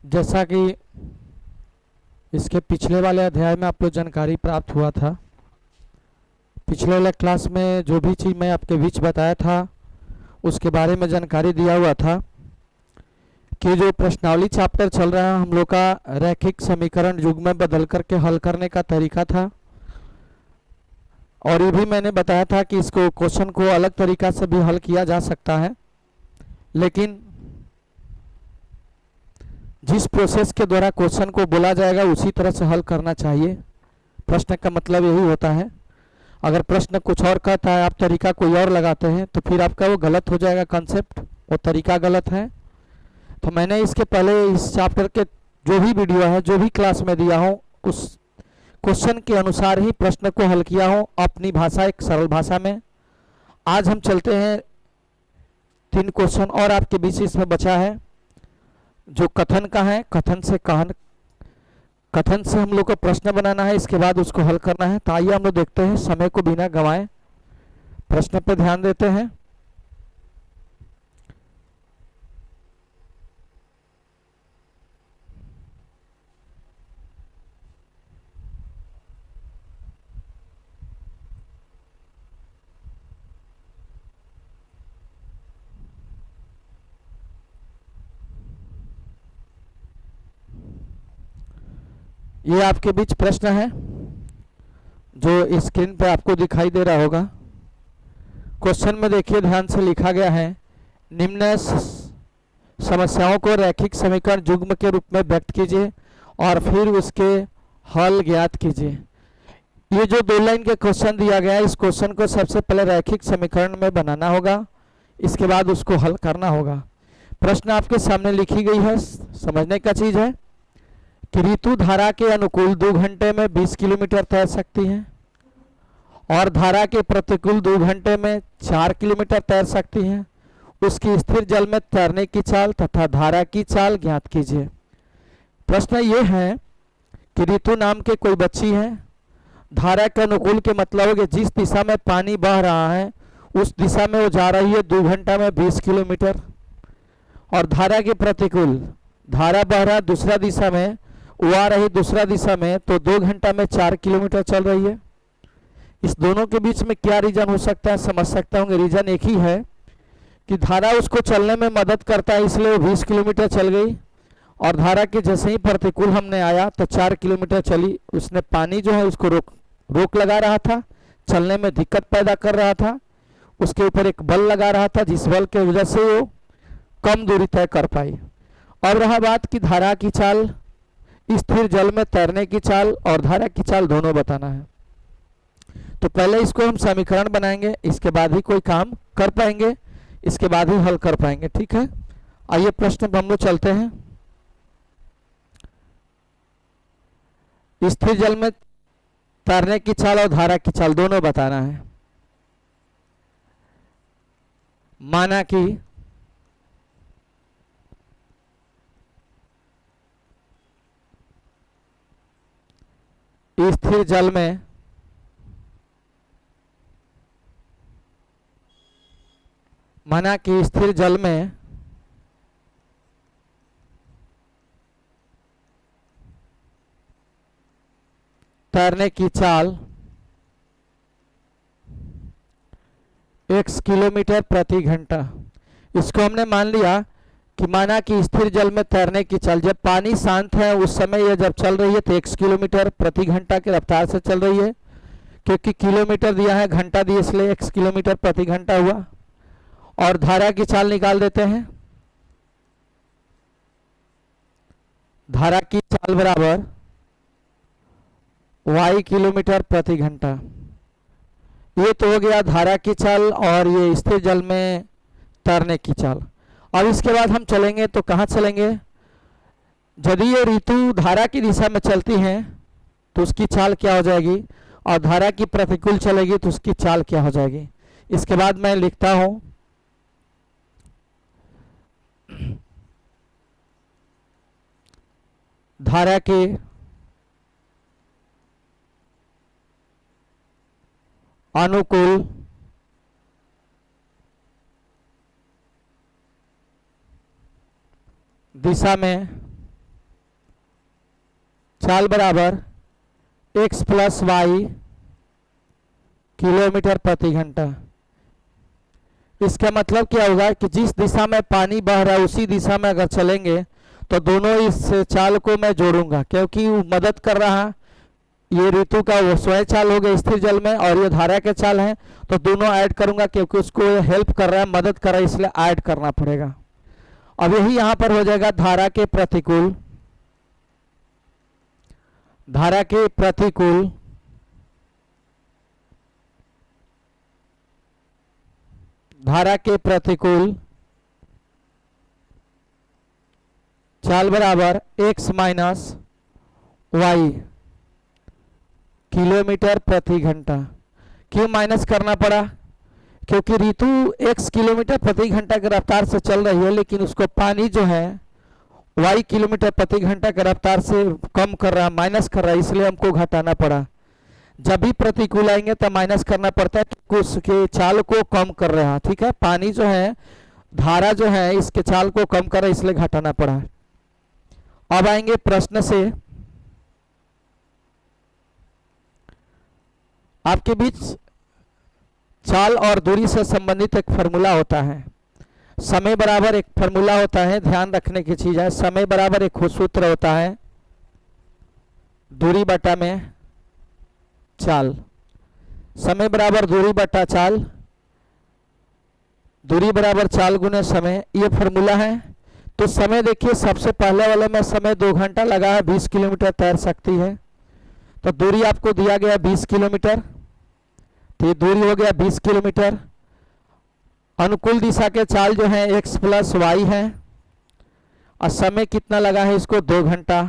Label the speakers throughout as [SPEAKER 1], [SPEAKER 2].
[SPEAKER 1] जैसा कि इसके पिछले वाले अध्याय में आपको जानकारी प्राप्त हुआ था, पिछले वाले क्लास में जो भी चीज़ मैं आपके बीच बताया था उसके बारे में जानकारी दिया हुआ था कि जो प्रश्नावली चैप्टर चल रहा है हम लोग का रैखिक समीकरण युग में बदल करके हल करने का तरीका था। और ये भी मैंने बताया था कि इसको क्वेश्चन को अलग तरीका से भी हल किया जा सकता है, लेकिन जिस प्रोसेस के द्वारा क्वेश्चन को बोला जाएगा उसी तरह से हल करना चाहिए। प्रश्न का मतलब यही होता है। अगर प्रश्न कुछ और कहता है, आप तरीका कोई और लगाते हैं तो फिर आपका वो गलत हो जाएगा, कंसेप्ट वो तरीका गलत है। तो मैंने इसके पहले इस चैप्टर के जो भी वीडियो है, जो भी क्लास में दिया हूँ, उस क्वेश्चन के अनुसार ही प्रश्न को हल किया हूँ अपनी भाषा, एक सरल भाषा में। आज हम चलते हैं, 3 क्वेश्चन और आपके बीच इसमें बचा है जो कथन का है। कथन से हम लोग को प्रश्न बनाना है, इसके बाद उसको हल करना है। तो आइए हम लोग देखते हैं, समय को बिना गंवाए प्रश्न पर ध्यान देते हैं। ये आपके बीच प्रश्न है जो स्क्रीन पे आपको दिखाई दे रहा होगा। क्वेश्चन में देखिए, ध्यान से लिखा गया है, निम्न समस्याओं को रैखिक समीकरण युग्म के रूप में व्यक्त कीजिए और फिर उसके हल ज्ञात कीजिए। ये जो 2 लाइन के क्वेश्चन दिया गया है, इस क्वेश्चन को सबसे पहले रैखिक समीकरण में बनाना होगा, इसके बाद उसको हल करना होगा। प्रश्न आपके सामने लिखी गई है, समझने का चीज है कि ऋतु धारा के अनुकूल 2 घंटे में 20 किलोमीटर तैर सकती है और धारा के प्रतिकूल 2 घंटे में 4 किलोमीटर तैर सकती है। उसकी स्थिर जल में तैरने की चाल तथा धारा की चाल ज्ञात कीजिए। प्रश्न ये है कि ऋतु नाम के कोई बच्ची है, धारा के अनुकूल के मतलब है कि जिस दिशा में पानी बह रहा है उस दिशा में वो जा रही है 2 घंटा में 20 किलोमीटर, और धारा के प्रतिकूल, धारा बह रहा है दूसरा दिशा में, वो आ रही दूसरा दिशा में, तो 2 घंटा में 4 किलोमीटर चल रही है। इस दोनों के बीच में क्या रीजन हो सकता है, समझ सकते होंगे। रीजन एक ही है कि धारा उसको चलने में मदद करता है, इसलिए वो 20 किलोमीटर चल गई, और धारा के जैसे ही प्रतिकूल हमने आया तो 4 किलोमीटर चली। उसने पानी जो है उसको रोक लगा रहा था, चलने में दिक्कत पैदा कर रहा था, उसके ऊपर एक बल लगा रहा था जिस बल के वजह से वो कम दूरी तय कर पाई। अब रहा बात कि धारा की चाल, स्थिर जल में तैरने की चाल और धारा की चाल दोनों बताना है। तो पहले इसको हम समीकरण बनाएंगे, इसके बाद ही कोई काम कर पाएंगे, इसके बाद ही हल कर पाएंगे, ठीक है। आइए प्रश्न पर हम लोग चलते हैं। स्थिर जल में तैरने की चाल और धारा की चाल दोनों बताना है। माना कि स्थिर जल में स्थिर जल में तैरने की चाल x किलोमीटर प्रति घंटा। इसको हमने मान लिया कि माना कि स्थिर जल में तैरने की चाल, जब पानी शांत है उस समय ये जब चल रही है तो x किलोमीटर प्रति घंटा की रफ्तार से चल रही है, क्योंकि किलोमीटर दिया है, घंटा दिया, इसलिए x किलोमीटर प्रति घंटा हुआ। और धारा की चाल निकाल देते हैं। धारा की चाल बराबर y किलोमीटर प्रति घंटा। ये तो हो गया धारा की चाल और ये स्थिर जल में तैरने की चाल। अब इसके बाद हम चलेंगे तो कहाँ चलेंगे, यदि ये ऋतु धारा की दिशा में चलती हैं तो उसकी चाल क्या हो जाएगी, और धारा की प्रतिकूल चलेगी तो उसकी चाल क्या हो जाएगी। इसके बाद मैं लिखता हूं, धारा के अनुकूल दिशा में चाल बराबर x प्लस वाई किलोमीटर प्रति घंटा। इसका मतलब क्या होगा कि जिस दिशा में पानी बह रहा है उसी दिशा में अगर चलेंगे तो दोनों इस चाल को मैं जोड़ूंगा, क्योंकि वो मदद कर रहा है। ये ऋतु का वो स्वयं चाल हो गया स्थिर जल में और ये धारा के चाल है, तो दोनों ऐड करूंगा क्योंकि उसको हेल्प कर रहा है, मदद कर रहा है, इसलिए ऐड करना पड़ेगा। अब यही यहां पर हो जाएगा धारा के प्रतिकूल, धारा के प्रतिकूल धारा के प्रतिकूल चाल बराबर x माइनस वाई किलोमीटर प्रति घंटा। क्यों माइनस करना पड़ा? क्योंकि ऋतु x किलोमीटर प्रति घंटा की रफ्तार से चल रही है, लेकिन उसको पानी जो है y किलोमीटर प्रति घंटा की रफ्तार से कम कर रहा है, माइनस कर रहा है, इसलिए हमको घटाना पड़ा। जब भी प्रतिकूल आएंगे तब माइनस करना पड़ता है कि उसके चाल को कम कर रहा है। ठीक है, पानी जो है, धारा जो है, इसके चाल को कम कर रहा है, इसलिए घटाना पड़ा। अब आएंगे प्रश्न से। आपके बीच चाल और दूरी से संबंधित एक फार्मूला होता है। समय बराबर एक फार्मूला होता है, ध्यान रखने की चीज है। समय बराबर एक सूत्र होता है, दूरी बटा में चाल। समय बराबर दूरी बटा चाल, दूरी बराबर चाल गुने समय, ये फार्मूला है। तो समय देखिए, सबसे पहले वाले में समय 2 घंटा लगा है, 20 किलोमीटर तैर सकती है। तो दूरी आपको दिया गया 20 किलोमीटर, तो ये दूरी हो गया 20 किलोमीटर। अनुकूल दिशा के चाल जो है x प्लस वाई है, और समय कितना लगा है इसको 2 घंटा।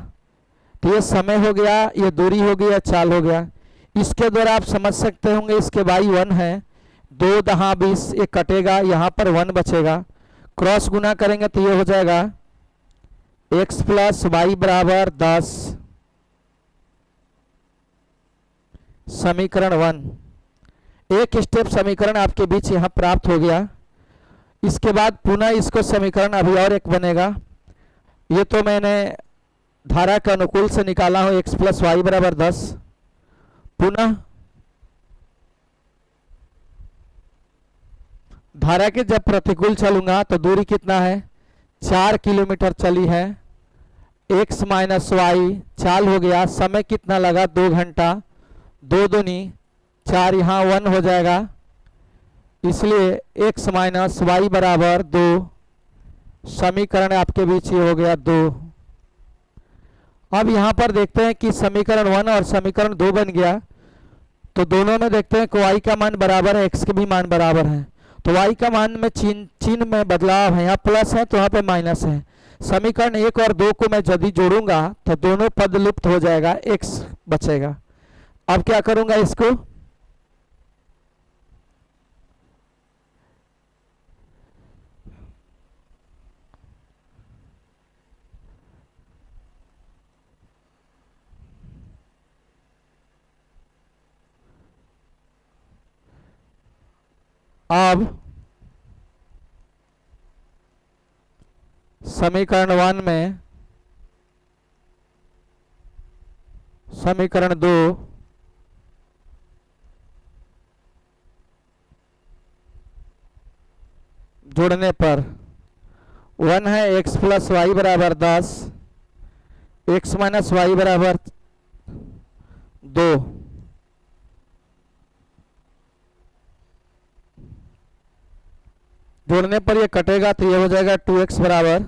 [SPEAKER 1] तो ये समय हो गया, ये दूरी हो गई, चाल हो गया। इसके द्वारा आप समझ सकते होंगे इसके वाई 1 है, 2 दहा 20, ये कटेगा, यहाँ पर 1 बचेगा, क्रॉस गुना करेंगे तो ये हो जाएगा x प्लस वाई बराबर 10। समीकरण 1, एक स्टेप समीकरण आपके बीच यहाँ प्राप्त हो गया। इसके बाद पुनः इसको समीकरण अभी और एक बनेगा। ये तो मैंने धारा के अनुकूल से निकाला हूँ, x प्लस वाई बराबर 10। पुनः धारा के जब प्रतिकूल चलूंगा तो दूरी कितना है, 4 किलोमीटर चली है, x माइनस वाई चाल हो गया। समय कितना लगा, 2 घंटा, 2 दूनी 4, यहाँ 1 हो जाएगा, इसलिए x माइनस वाई बराबर 2। समीकरण आपके बीच ये हो गया 2। अब यहाँ पर देखते हैं कि समीकरण 1 और समीकरण 2 बन गया, तो दोनों में देखते हैं कि y का मान बराबर है, x के भी मान बराबर है। तो y का मान में चिन्ह में बदलाव है, यहाँ प्लस है तो यहाँ पे माइनस है। समीकरण 1 और 2 को मैं यदि जोड़ूंगा तो दोनों पद लुप्त हो जाएगा, x बचेगा। अब क्या करूंगा इसको, अब समीकरण 1 में समीकरण 2 जोड़ने पर 1 है x प्लस वाई बराबर 10, x माइनस वाई बराबर 2। जोड़ने पर ये कटेगा तो ये हो जाएगा 2x बराबर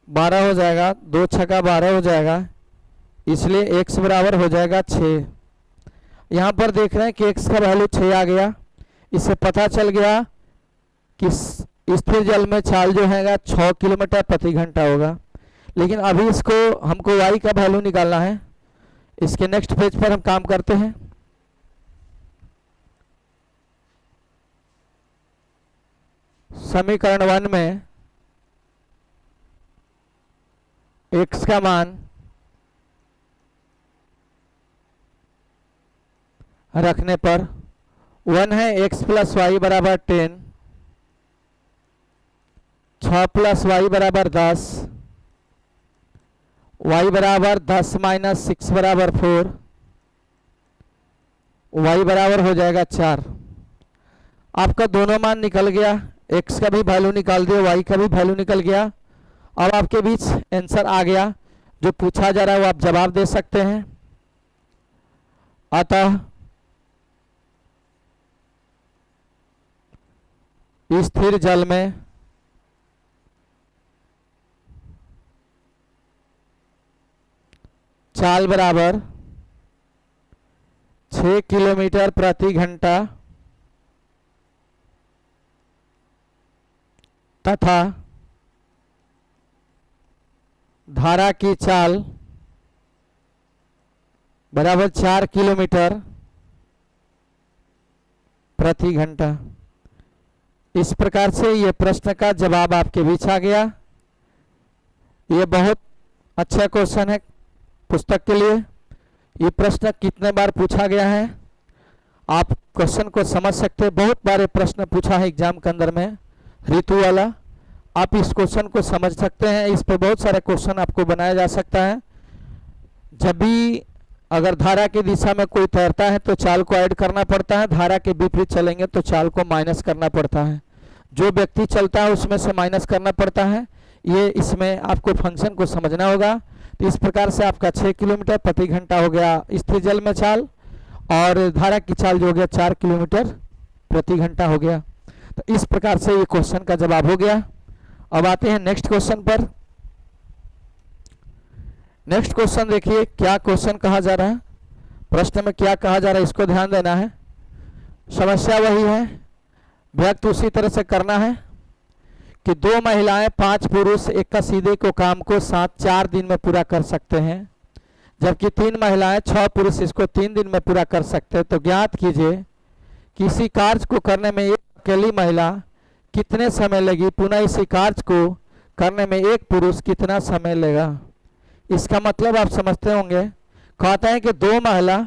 [SPEAKER 1] 12 हो जाएगा, 2 छक्का 12 हो जाएगा, इसलिए x बराबर हो जाएगा 6। यहाँ पर देख रहे हैं कि x का वैल्यू 6 आ गया। इससे पता चल गया कि स्थिर जल में चाल जो है 6 किलोमीटर प्रति घंटा होगा। लेकिन अभी इसको हमको y का वैल्यू निकालना है। इसके नेक्स्ट पेज पर हम काम करते हैं। समीकरण 1 में x का मान रखने पर 1 है x प्लस वाई बराबर 10, 6 प्लस वाई बराबर 10, y बराबर 10 माइनस 6 बराबर 4, y बराबर हो जाएगा 4। आपका दोनों मान निकल गया, x का भी वैल्यू निकाल दिया, y का भी वैल्यू निकल गया। अब आपके बीच आंसर आ गया, जो पूछा जा रहा है वो आप जवाब दे सकते हैं। अतः स्थिर जल में चाल बराबर 6 किलोमीटर प्रति घंटा तथा धारा की चाल बराबर 4 किलोमीटर प्रति घंटा। इस प्रकार से ये प्रश्न का जवाब आपके बीच आ गया। ये बहुत अच्छा क्वेश्चन है पुस्तक के लिए। ये प्रश्न कितने बार पूछा गया है आप क्वेश्चन को समझ सकते हैं। बहुत बार ये प्रश्न पूछा है एग्जाम के अंदर में, ऋतु वाला। आप इस क्वेश्चन को समझ सकते हैं। इस पे बहुत सारे क्वेश्चन आपको बनाया जा सकता है। जब भी अगर धारा की दिशा में कोई तैरता है तो चाल को ऐड करना पड़ता है, धारा के विपरीत चलेंगे तो चाल को माइनस करना पड़ता है। जो व्यक्ति चलता है उसमें से माइनस करना पड़ता है। ये इसमें आपको फंक्शन को समझना होगा। तो इस प्रकार से आपका 6 किलोमीटर प्रति घंटा हो गया स्थिर जल में चाल, और धारा की चाल जो हो गया 4 किलोमीटर प्रति घंटा हो गया। तो इस प्रकार से ये क्वेश्चन का जवाब हो गया। अब आते हैं नेक्स्ट क्वेश्चन पर। नेक्स्ट क्वेश्चन देखिए क्या क्वेश्चन कहा जा रहा है, प्रश्न में क्या कहा जा रहा है, इसको ध्यान देना है। समस्या वही है, व्यक्त उसी तरह से करना है कि 2 महिलाएं 5 पुरुष एक कसीदे को काम को साथ 4 दिन में पूरा कर सकते हैं, जबकि 3 महिलाएं 6 पुरुष इसको 3 दिन में पूरा कर सकते हैं। तो ज्ञात कीजिए कि इसी कार्य को करने में एक अकेली महिला कितने समय लगी, पुनः इसी कार्य को करने में एक पुरुष कितना समय लेगा। इसका मतलब आप समझते होंगे, कहता है कि 2 महिला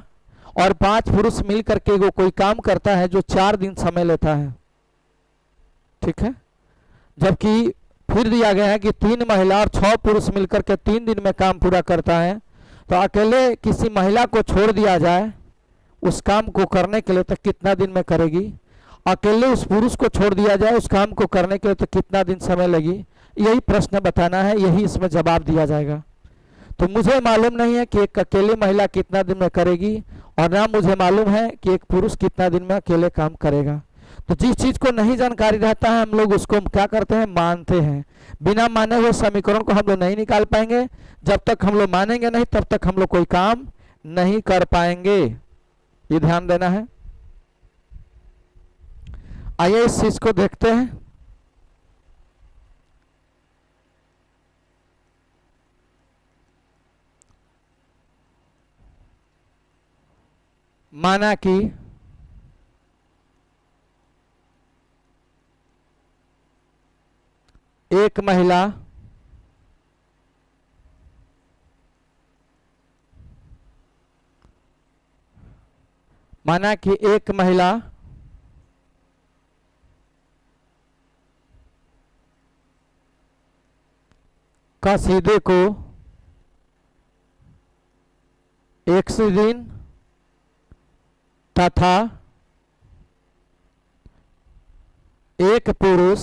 [SPEAKER 1] और 5 पुरुष मिल करके वो कोई काम करता है जो 4 दिन समय लेता है, ठीक है। जबकि फिर दिया गया है कि 3 महिला और 6 पुरुष मिलकर के 3 दिन में काम पूरा करता है। तो अकेले किसी महिला को छोड़ दिया जाए उस काम को करने के लिए तो कितना दिन में करेगी, अकेले उस पुरुष को छोड़ दिया जाए उस काम को करने के लिए तो कितना दिन समय लगी। यही प्रश्न बताना है, यही इसमें जवाब दिया जाएगा। तो मुझे मालूम नहीं है कि एक अकेली महिला कितना दिन में करेगी, और ना मुझे मालूम है कि एक पुरुष कितना दिन में अकेले काम करेगा। तो जिस चीज को नहीं जानकारी रहता है हम लोग उसको क्या करते हैं, मानते हैं। बिना माने हुए समीकरण को हम लोग नहीं निकाल पाएंगे। जब तक हम लोग मानेंगे नहीं तब तक हम लोग कोई काम नहीं कर पाएंगे, ये ध्यान देना है। आइए इस चीज को देखते हैं। माना कि एक महिला कसीदे को 100 दिन तथा एक पुरुष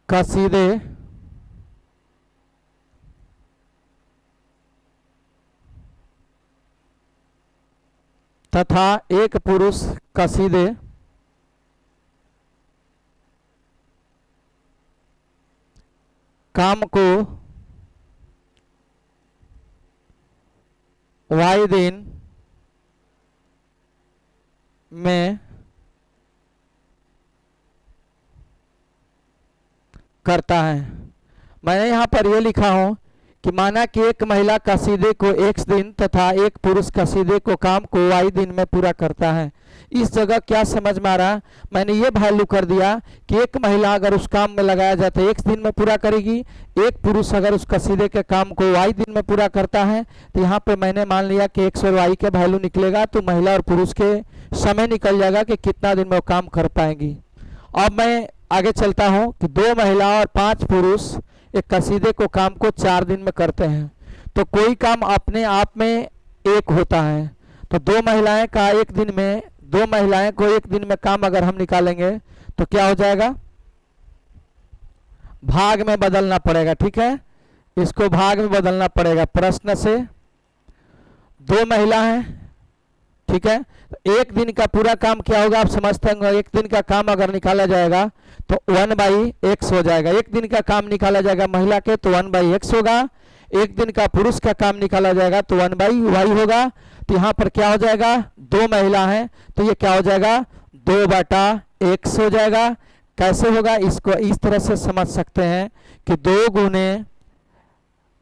[SPEAKER 1] कसीदे तथा एक पुरुष कसीदे काम को वाई दिन में करता है। मैंने यहाँ पर ये लिखा हूँ कि माना कि एक महिला कसीदे को x दिन तथा एक पुरुष कसीदे को काम को y दिन में पूरा करता है। इस जगह क्या समझ में आ रहा, मैंने ये वैल्यू कर दिया कि एक महिला अगर उस काम में लगाया जाता है x दिन में पूरा करेगी, एक पुरुष अगर उस कसीदे के काम को y दिन में पूरा करता है, तो यहाँ पे मैंने मान लिया कि x और y के वैल्यू निकलेगा, तो महिला और पुरुष के समय निकल जाएगा कि कितना दिन में वो काम कर पाएंगी। अब मैं आगे चलता हूँ कि 2 महिला और 5 पुरुष एक कसीदे को काम को 4 दिन में करते हैं, तो कोई काम अपने आप में एक होता है। तो 2 महिलाएं का एक दिन में, 2 महिलाएं को एक दिन में काम अगर हम निकालेंगे तो क्या हो जाएगा, भाग में बदलना पड़ेगा। ठीक है, इसको भाग में बदलना पड़ेगा। प्रश्न से 2 महिला हैं, ठीक है, तो एक दिन का पूरा काम क्या होगा आप समझते होंगे। एक दिन का काम अगर निकाला जाएगा तो 1/x हो जाएगा। एक दिन का काम निकाला जाएगा महिला के तो 1/x होगा। एक दिन का पुरुष का काम निकाला जाएगा तो 1/y होगा। तो यहाँ पर क्या हो जाएगा, 2 महिला हैं तो ये क्या हो जाएगा, 2/x हो जाएगा। कैसे होगा, इसको इस तरह से समझ सकते हैं कि 2 गुने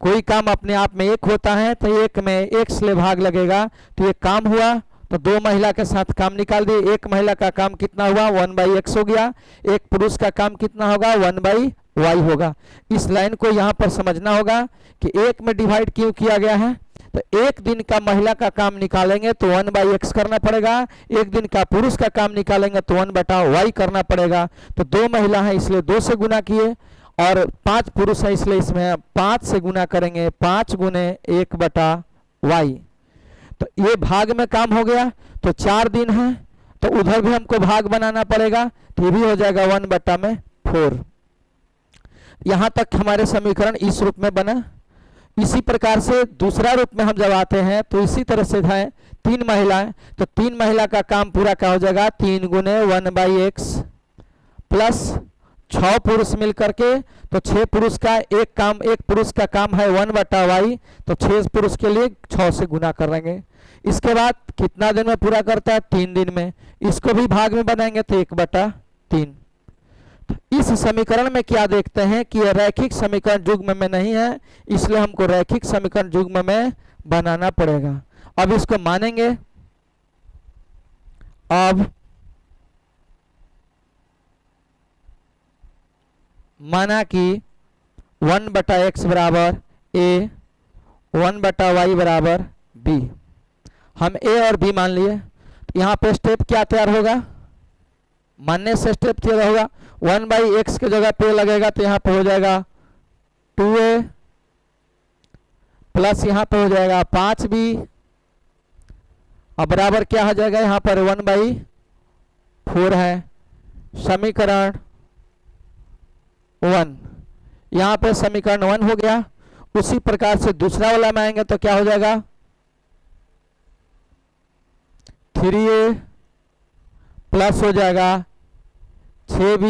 [SPEAKER 1] कोई काम अपने आप में एक होता है तो एक में x ले भाग लगेगा, तो ये काम हुआ। तो 2 महिला के साथ काम निकाल दिए। एक महिला का काम कितना हुआ, 1/x हो गया। एक पुरुष का काम कितना होगा, 1/y होगा। इस लाइन को यहाँ पर समझना होगा कि एक में डिवाइड क्यों किया गया है। तो एक दिन का महिला का काम निकालेंगे तो 1/x करना पड़ेगा, एक दिन का पुरुष का काम निकालेंगे तो 1/y करना पड़ेगा। तो 2 महिला है इसलिए 2 से गुना किए, और 5 पुरुष है इसलिए इसमें 5 से गुना करेंगे, 5 गुने 1/y। तो ये भाग में काम हो गया। तो 4 दिन है तो उधर भी हमको भाग बनाना पड़ेगा, तो ये भी हो जाएगा 1/4। यहां तक हमारे समीकरण इस रूप में बना। इसी प्रकार से दूसरा रूप में हम जब आते हैं तो इसी तरह से है 3 महिलाएं, तो 3 महिला का काम पूरा क्या हो जाएगा, 3 गुने 1/x प्लस 6 पुरुष मिल करके, तो 6 पुरुष का एक काम, एक पुरुष का काम है 1/y, तो 6 पुरुष के लिए 6 से गुना करेंगे। इसके बाद कितना दिन में पूरा करता है, 3 दिन में। इसको भी भाग में बनाएंगे तो 1/3। इस समीकरण में क्या देखते हैं कि यह रैखिक समीकरण युग्म में नहीं है, इसलिए हमको रैखिक समीकरण युग्म में बनाना पड़ेगा। अब इसको मानेंगे। अब माना कि 1/x बराबर a, 1/y बराबर b। हम a और b मान लिए, तो यहाँ पे स्टेप क्या तैयार होगा, मानने से स्टेप तैयार होगा। 1/x के जगह पे लगेगा तो यहाँ पे हो जाएगा 2a प्लस यहाँ पे हो जाएगा 5b, अब बराबर क्या हो जाएगा, यहाँ पर 1/4 है। समीकरण 1, यहाँ पे समीकरण 1 हो गया। उसी प्रकार से दूसरा वाला में आएंगे तो क्या हो जाएगा, 3a प्लस हो जाएगा 6b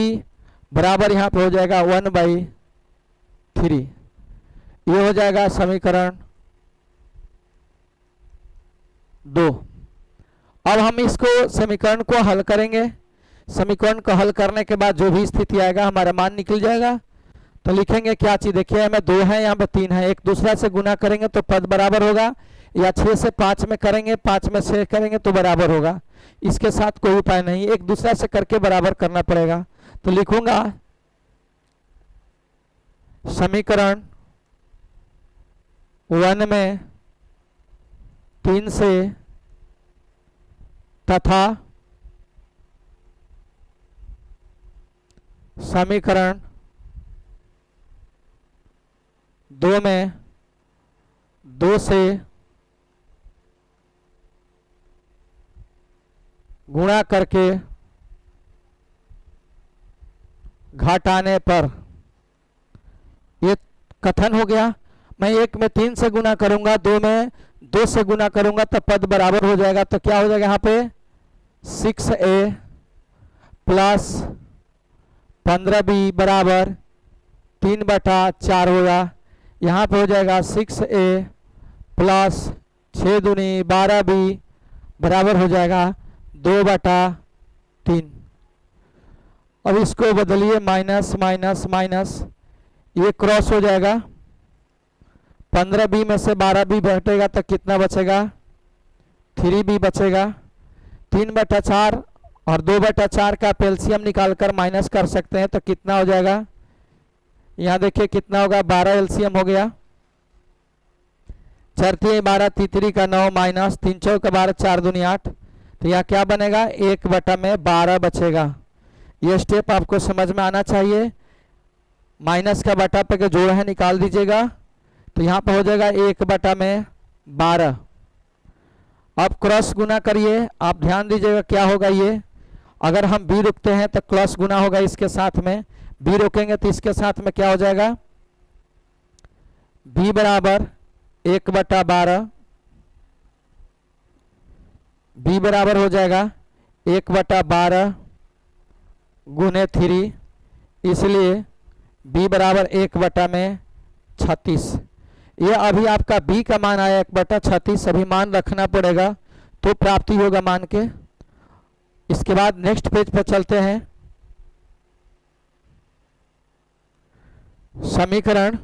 [SPEAKER 1] बराबर यहाँ पे हो जाएगा 1/3। ये हो जाएगा समीकरण 2। अब हम इसको समीकरण को हल करेंगे। समीकरण को हल करने के बाद जो भी स्थिति आएगा हमारा मान निकल जाएगा। तो लिखेंगे क्या चीज, देखिए हमें 2 है, यहाँ पे 3 है, एक दूसरा से गुना करेंगे तो पद बराबर होगा, या 6 से 5 में करेंगे, 5 में 6 करेंगे तो बराबर होगा। इसके साथ कोई उपाय नहीं, एक दूसरा से करके बराबर करना पड़ेगा। तो लिखूंगा समीकरण 1 में 3 से तथा समीकरण 2 में 2 से गुणा करके घटाने पर, ये कथन हो गया। मैं 1 में 3 से गुना करूंगा, 2 में 2 से गुना करूंगा तो पद बराबर हो जाएगा। तो क्या हो जाएगा यहाँ पे 6a प्लस 15b बराबर 3/4 होगा। यहाँ पे हो जाएगा 6a प्लस 6 दूनी 12b बराबर हो जाएगा 2/3। अब इसको बदलिए, माइनस माइनस माइनस, ये क्रॉस हो जाएगा, 15b में से 12b घटेगा तो कितना बचेगा? 3b बचेगा। 3/4 और 2/4 का एलसीएम निकालकर माइनस कर सकते हैं तो कितना हो जाएगा? यहाँ देखिए कितना होगा, 12 एलसीएम हो गया। 4 3 12, तीतरी का 9 माइनस 3 चौका 12, 4 दूनी 8, तो यहाँ क्या बनेगा? 1/12 बचेगा। ये स्टेप आपको समझ में आना चाहिए। माइनस का बटा पे के जोड़ है निकाल दीजिएगा, तो यहाँ पे हो जाएगा 1/12। अब क्रॉस गुना करिए, आप ध्यान दीजिएगा क्या होगा ये। अगर हम बी रुकते हैं तो क्रॉस गुना होगा इसके साथ में, बी रोकेंगे तो इसके साथ में क्या हो जाएगा? बी बराबर 1/12, बी बराबर हो जाएगा 1/12 गुने 3, इसलिए b बराबर 1/36। ये अभी आपका b का मान आया 1/36, अभी मान रखना पड़ेगा तो प्राप्ति होगा मान के। इसके बाद नेक्स्ट पेज पर चलते हैं। समीकरण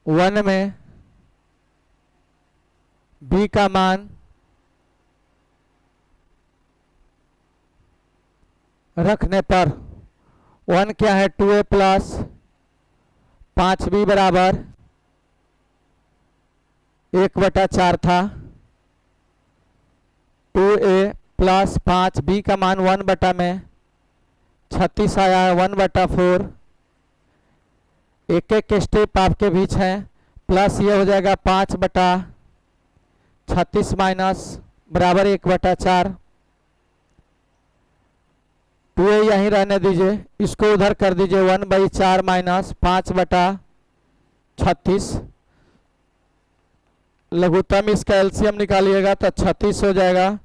[SPEAKER 1] वन में b का मान रखने पर 1 क्या है? 2a प्लस 5b बराबर 1/4 था। 2a प्लस 5b का मान 1/36 आया है, 1/4। एक एक स्टेप आपके बीच है, प्लस ये हो जाएगा 5/36 माइनस बराबर 1/4। 2a यहीं रहने दीजिए, इसको उधर कर दीजिए, 1/4 माइनस 5/36। लघुत्तम इसका एलसीएम निकालिएगा तो 36 हो जाएगा,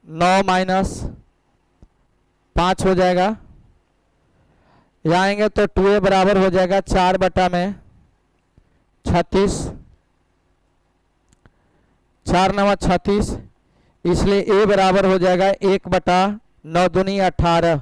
[SPEAKER 1] 9 माइनस 5 हो जाएगा। यहाँ आएंगे तो 2a बराबर हो जाएगा 4/36, 4 9 36, इसलिए a बराबर हो जाएगा 1/9 दूनी 18।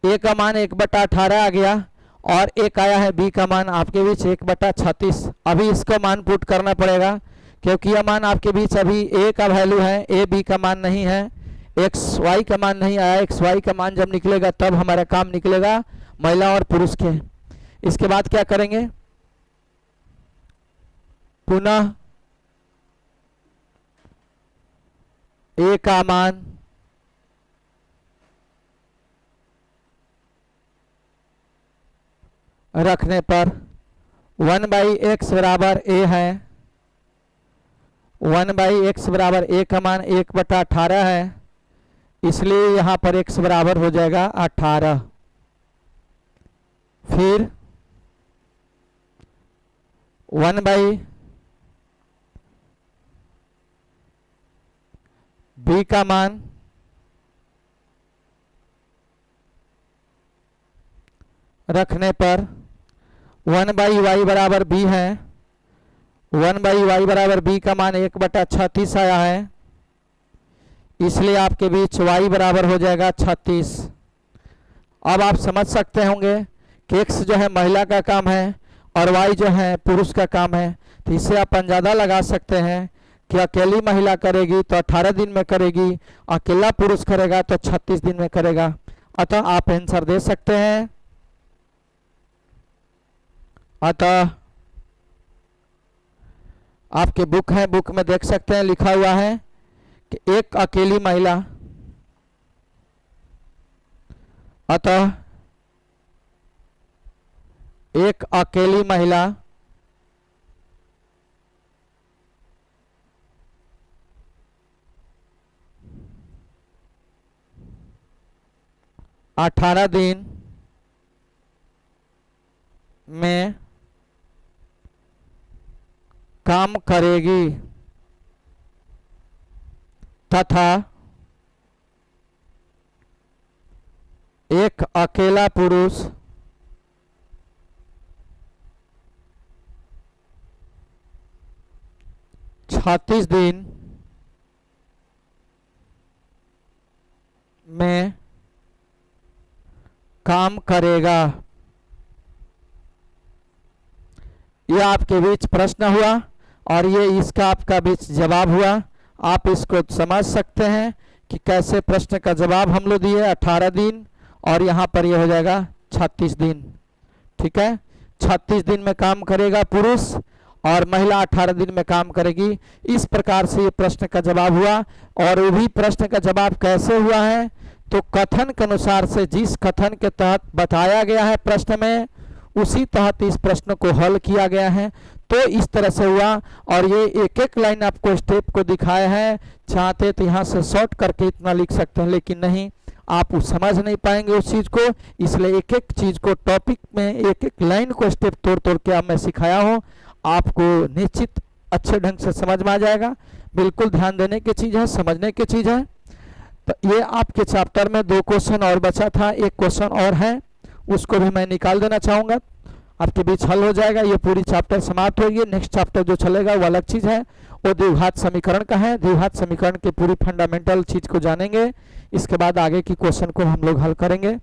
[SPEAKER 1] a का मान 1/18 आ गया और एक आया है b का मान आपके बीच 1/36। अभी इसको मान पुट करना पड़ेगा क्योंकि यह मान आपके बीच अभी a का वैल्यू है, a b का मान नहीं है, एक्स वाई का मान नहीं आया। एक्स वाई का मान जब निकलेगा तब हमारा काम निकलेगा महिला और पुरुष के। इसके बाद क्या करेंगे? पुनः a का मान रखने पर 1/x बराबर a है, 1/x बराबर a का मान 1/18 है, इसलिए यहाँ पर x बराबर हो जाएगा 18। फिर 1/b का मान रखने पर 1/y बराबर b है, 1/y बराबर b का मान 1/36 आया है, इसलिए आपके बीच y बराबर हो जाएगा 36। अब आप समझ सकते होंगे कि x जो है महिला का काम है और y जो है पुरुष का काम है, तो इससे आप अंदाजा लगा सकते हैं कि अकेली महिला करेगी तो 18 दिन में करेगी, अकेला पुरुष करेगा तो 36 दिन में करेगा। अतः आप आंसर दे सकते हैं। अतः आपके बुक है, बुक में देख सकते हैं लिखा हुआ है कि एक अकेली महिला, अतः एक अकेली महिला 18 दिन में काम करेगी तथा एक अकेला पुरुष 36 दिन में काम करेगा। ये आपके बीच प्रश्न हुआ और ये इसका आपका बीच जवाब हुआ। आप इसको समझ सकते हैं कि कैसे प्रश्न का जवाब हम लोग दिए 18 दिन और यहाँ पर ये हो जाएगा 36 दिन। ठीक है, 36 दिन में काम करेगा पुरुष और महिला 18 दिन में काम करेगी। इस प्रकार से ये प्रश्न का जवाब हुआ। और वो भी प्रश्न का जवाब कैसे हुआ है, तो कथन के अनुसार से जिस कथन के तहत बताया गया है प्रश्न में, उसी तहत इस प्रश्न को हल किया गया है। तो इस तरह से हुआ। और ये एक एक लाइन आपको स्टेप को दिखाया है। चाहते तो यहाँ से शॉर्ट करके इतना लिख सकते हैं, लेकिन नहीं, आप समझ नहीं पाएंगे उस चीज़ को। इसलिए एक एक चीज़ को टॉपिक में एक एक लाइन को स्टेप तोड़ तोड़ के अब मैं सिखाया हूँ। आपको निश्चित अच्छे ढंग से समझ में आ जाएगा। बिल्कुल ध्यान देने की चीज़ है, समझने की चीज़ है। तो ये आपके चैप्टर में 2 क्वेश्चन और बचा था, एक क्वेश्चन और है, उसको भी मैं निकाल देना चाहूँगा। आपके बीच हल हो जाएगा, ये पूरी चैप्टर समाप्त होगी। नेक्स्ट चैप्टर जो चलेगा वो अलग चीज़ है, वो द्विघात समीकरण का है। द्विघात समीकरण की पूरी फंडामेंटल चीज़ को जानेंगे, इसके बाद आगे की क्वेश्चन को हम लोग हल करेंगे।